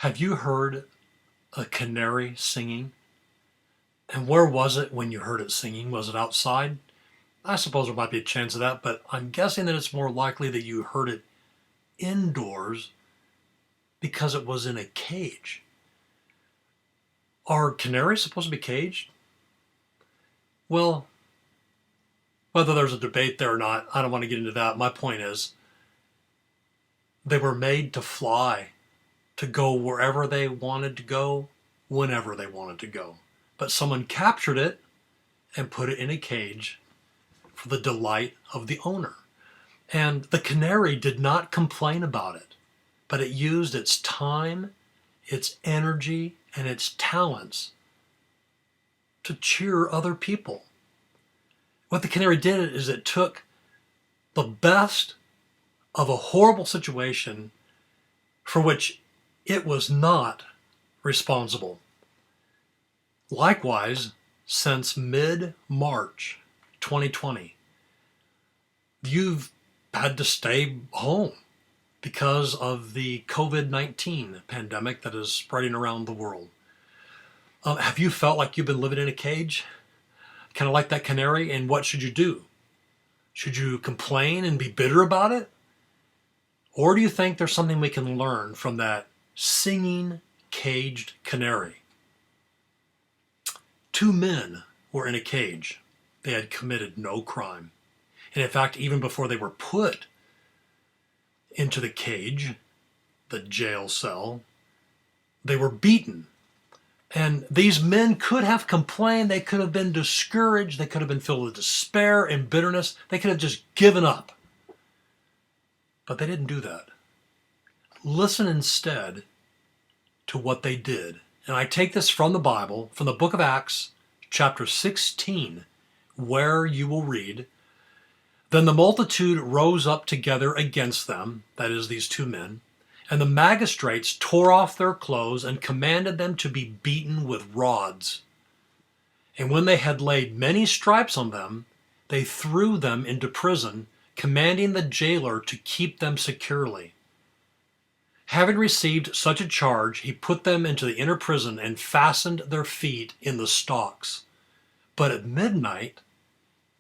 Have you heard a canary singing? And where was it when you heard it singing? Was it outside? I suppose there might be a chance of that, but I'm guessing that it's more likely that you heard it indoors because it was in a cage. Are canaries supposed to be caged? Well, whether there's a debate there or not, I don't want to get into that. My point is, they were made to fly, to go wherever they wanted to go, whenever they wanted to go. But someone captured it and put it in a cage for the delight of the owner. And the canary did not complain about it, but it used its time, its energy, and its talents to cheer other people. What the canary did is it took the best of a horrible situation for which it was not responsible. Likewise, since mid-March 2020, you've had to stay home because of the COVID-19 pandemic that is spreading around the world. Have you felt like you've been living in a cage? Kind of like that canary? And what should you do? Should you complain and be bitter about it? Or do you think there's something we can learn from that singing, caged canary? Two men were in a cage. They had committed no crime. And in fact, even before they were put into the cage, the jail cell, they were beaten. And these men could have complained, they could have been discouraged, they could have been filled with despair and bitterness, they could have just given up. But they didn't do that. Listen instead to what they did. And I take this from the Bible, from the book of Acts, chapter 16, where you will read, "Then the multitude rose up together against them," that is, these two men, "and the magistrates tore off their clothes and commanded them to be beaten with rods. And when they had laid many stripes on them, they threw them into prison, commanding the jailer to keep them securely. Having received such a charge, he put them into the inner prison and fastened their feet in the stocks. But at midnight,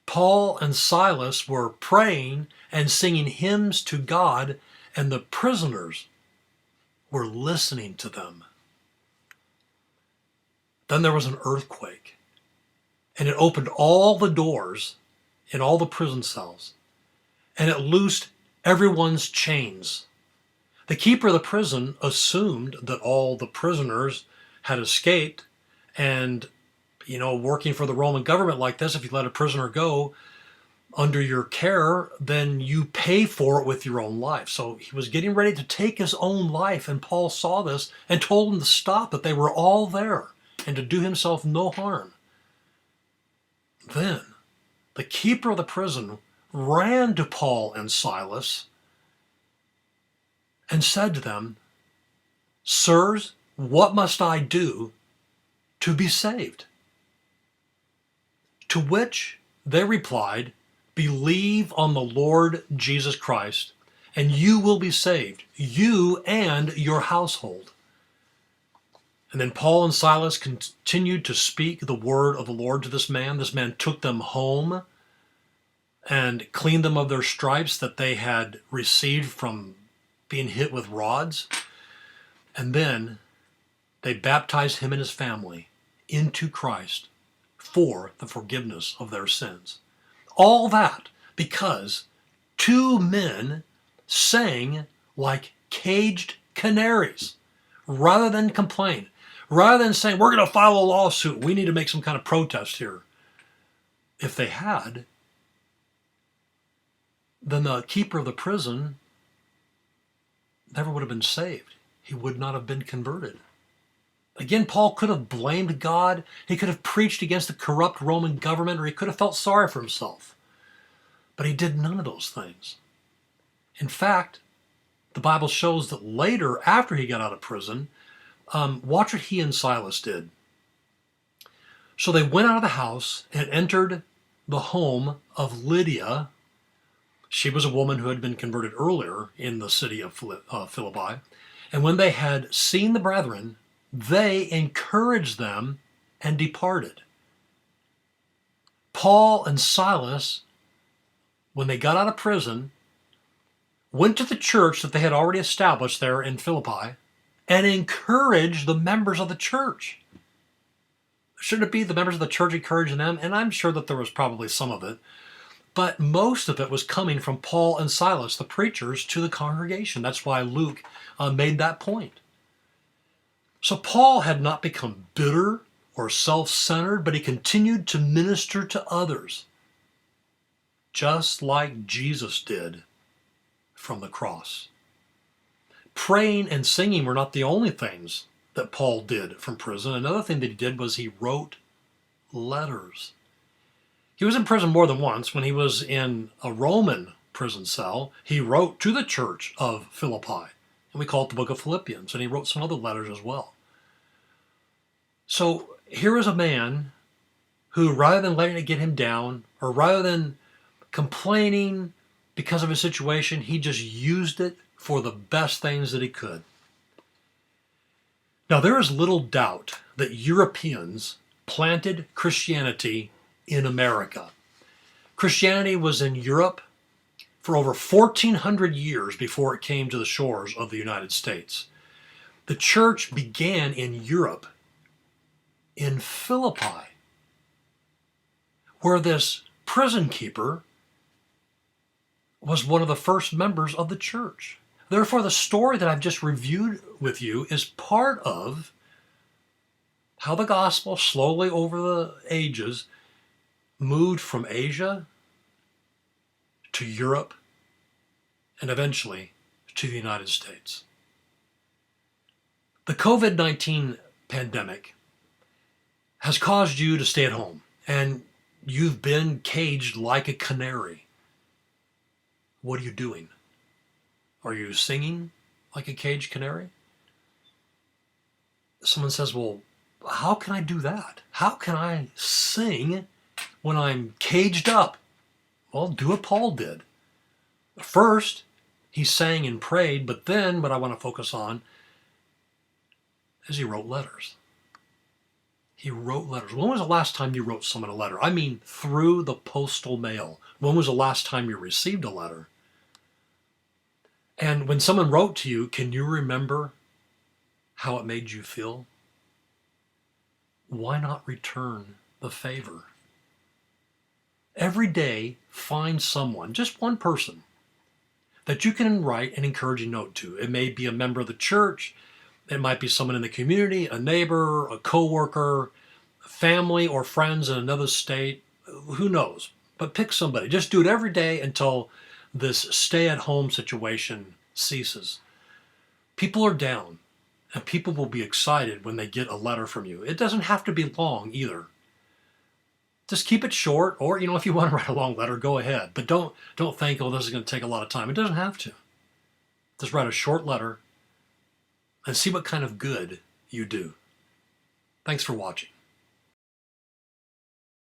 Paul and Silas were praying and singing hymns to God, and the prisoners were listening to them. Then there was an earthquake, and it opened all the doors in all the prison cells, and it loosed everyone's chains. The keeper of the prison assumed that all the prisoners had escaped, and working for the Roman government like this, if you let a prisoner go under your care, then you pay for it with your own life. So he was getting ready to take his own life, and Paul saw this and told him to stop, that they were all there, and to do himself no harm. Then the keeper of the prison ran to Paul and Silas and said to them, "Sirs, what must I do to be saved?" To which they replied, "Believe on the Lord Jesus Christ, and you will be saved, you and your household." And then Paul and Silas continued to speak the word of the Lord to this man. This man took them home and cleaned them of their stripes that they had received from being hit with rods. And then they baptized him and his family into Christ for the forgiveness of their sins. All that because two men sang like caged canaries rather than complain, rather than saying, "We're going to file a lawsuit, we need to make some kind of protest here." If they had, then the keeper of the prison never would have been saved. He would not have been converted. Again, Paul could have blamed God. He could have preached against the corrupt Roman government, or he could have felt sorry for himself. But he did none of those things. In fact, the Bible shows that later, after he got out of prison, watch what he and Silas did. So they went out of the house and entered the home of Lydia. She was a woman who had been converted earlier in the city of Philippi. And when they had seen the brethren, they encouraged them and departed. Paul and Silas, when they got out of prison, went to the church that they had already established there in Philippi and encouraged the members of the church. Shouldn't it be the members of the church encouraging them? And I'm sure that there was probably some of it, but most of it was coming from Paul and Silas, the preachers, to the congregation. That's why Luke made that point. So Paul had not become bitter or self-centered, but he continued to minister to others, just like Jesus did from the cross. Praying and singing were not the only things that Paul did from prison. Another thing that he did was he wrote letters. He was in prison more than once. When he was in a Roman prison cell, he wrote to the church of Philippi, and we call it the book of Philippians, and he wrote some other letters as well. So here is a man who, rather than letting it get him down, or rather than complaining because of his situation, he just used it for the best things that he could. Now, there is little doubt that Europeans planted Christianity in America. Christianity was in Europe for over 1,400 years before it came to the shores of the United States. The church began in Europe, in Philippi, where this prison keeper was one of the first members of the church. Therefore, the story that I've just reviewed with you is part of how the gospel slowly over the ages moved from Asia to Europe and eventually to the United States. The COVID-19 pandemic has caused you to stay at home, and you've been caged like a canary. What are you doing? Are you singing like a caged canary? Someone says, well, how can I do that? How can I sing when I'm caged up? Well, do what Paul did. First, he sang and prayed, but then what I want to focus on is he wrote letters. He wrote letters. When was the last time you wrote someone a letter? I mean, through the postal mail. When was the last time you received a letter? And when someone wrote to you, can you remember how it made you feel? Why not return the favor? Every day, find someone, just one person, that you can write an encouraging note to. It may be a member of the church. It might be someone in the community, a neighbor, a coworker, family or friends in another state. Who knows? But pick somebody. Just do it every day until this stay-at-home situation ceases. People are down, and people will be excited when they get a letter from you. It doesn't have to be long either. Just keep it short, or if you want to write a long letter, go ahead. But don't think, oh, this is going to take a lot of time. It doesn't have to. Just write a short letter and see what kind of good you do. Thanks for watching.